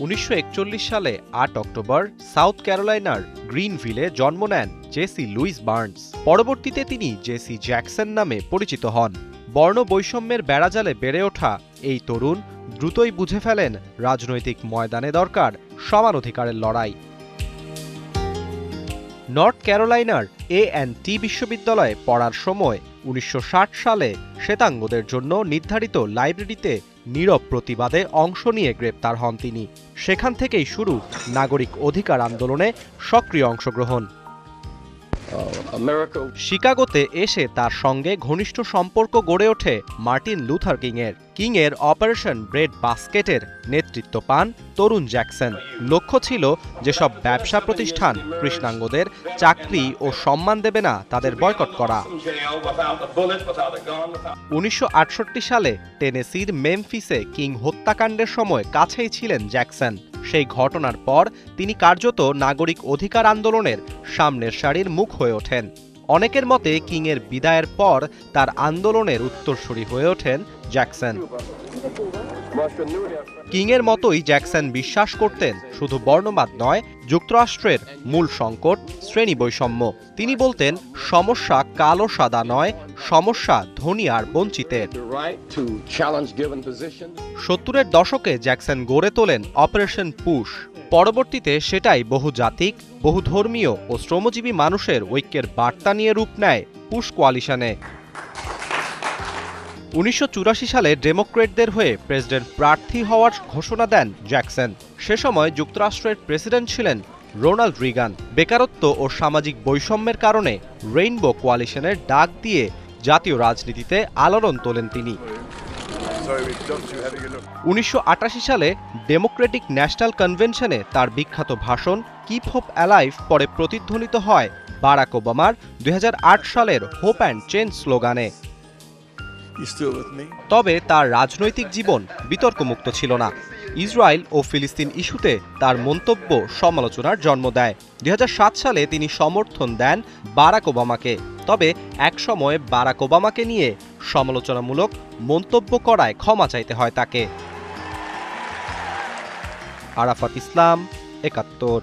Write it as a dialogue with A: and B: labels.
A: 1941 সালে 8 October south ক্যারোলাইনার গ্রিনভিলে জন্ম নেন জেসি লুইস বার্নস। পরবর্তীতে তিনি জেসি জ্যাকসন নামে পরিচিত হন। বর্ণ বৈষম্যের বেড়াজালে বেড়ে ওঠা এই তরুণ দ্রুতই বুঝে ফেলেন রাজনৈতিক ময়দানে দরকার সমান অধিকারের লড়াই। নর্থ ক্যারোলাইনার A&T বিশ্ববিদ্যালয়ে পড়ার সময় 1960 সালে শ্বেতাঙ্গদের জন্য নির্ধারিত লাইব্রেরিতে নীরব প্রতিবাদে অংশ নিয়ে গ্রেপ্তার হন তিনি। সেখান থেকেই শুরু নাগরিক অধিকার আন্দোলনে সক্রিয় অংশগ্রহণ। শিকাগোতে এসে তার সঙ্গে ঘনিষ্ঠ সম্পর্ক গড়ে ওঠে মার্টিন লুথার কিংয়ের অপারেশন ব্রেড বাস্কেটের নেতৃত্ব পান তরুণ জ্যাকসন। লক্ষ্য ছিল যেসব ব্যবসা প্রতিষ্ঠান কৃষ্ণাঙ্গদের চাকরি ও সম্মান দেবে না তাদের বয়কট করা। 1968 সালে টেনেসির মেমফিসে কিং হত্যাকাণ্ডের সময় কাছেই ছিলেন জ্যাকসন। সেই ঘটনার পর তিনি কার্যত নাগরিক অধিকার আন্দোলনের সামনের সারির মুখ হয়ে ওঠেন। অনেকের মতে কিংয়ের বিদায়ের পর তার আন্দোলনের উত্তরসূরি হয়ে ওঠেন জ্যাকসন। কিংয়ের মতোই জ্যাকসন বিশ্বাস করতেন শুধু বর্ণবাদ নয়, যুক্তরাষ্ট্রের মূল সংকট শ্রেণী বৈষম্য। তিনি বলতেন সমস্যা কালো সাদা নয়, সমস্যা ধনী আর বঞ্চিতের। 70-এর দশকে জ্যাকসন গড়ে তোলেন অপারেশন পুশ। পরবর্তীতে সেটাই বহুজাতিক, বহুধর্মীয় ও শ্রমজীবী মানুষের ঐক্যের বার্তা নিয়ে রূপ নেয় পুশ কোয়ালিশনে। 1984 সালে ডেমোক্রেটদের হয়ে প্রেসিডেন্ট প্রার্থী হওয়ার ঘোষণা দেন জ্যাকসন। সে সময় যুক্তরাষ্ট্রের প্রেসিডেন্ট ছিলেন রোনাল্ড রিগান। বেকারত্ব ও সামাজিক বৈষম্যের কারণে রেইনবো কোয়ালিশনের ডাক দিয়ে জাতীয় রাজনীতিতে আলোড়ন তোলেন তিনি। 1988 সালে ডেমোক্রেটিক ন্যাশনাল কনভেনশনে তার বিখ্যাত ভাষণ কিপ হোপ অ্যালাইভ পরে প্রতিধ্বনিত হয় বারাক ওবামার 2008 সালের হোপ অ্যান্ড চেঞ্জ স্লোগানে। তবে তার রাজনৈতিক জীবন বিতর্কমুক্ত ছিল না। ইসরায়েল ও ফিলিস্তিন ইস্যুতে তার মন্তব্য সমালোচনার জন্ম দেয়। 2007 সালে তিনি সমর্থন দেন বারাক ওবামাকে। তবে একসময় বারাক ওবামাকে নিয়ে সমালোচনামূলক মন্তব্য করায় ক্ষমা চাইতে হয় তাকে। আরাফাত ইসলাম, 71।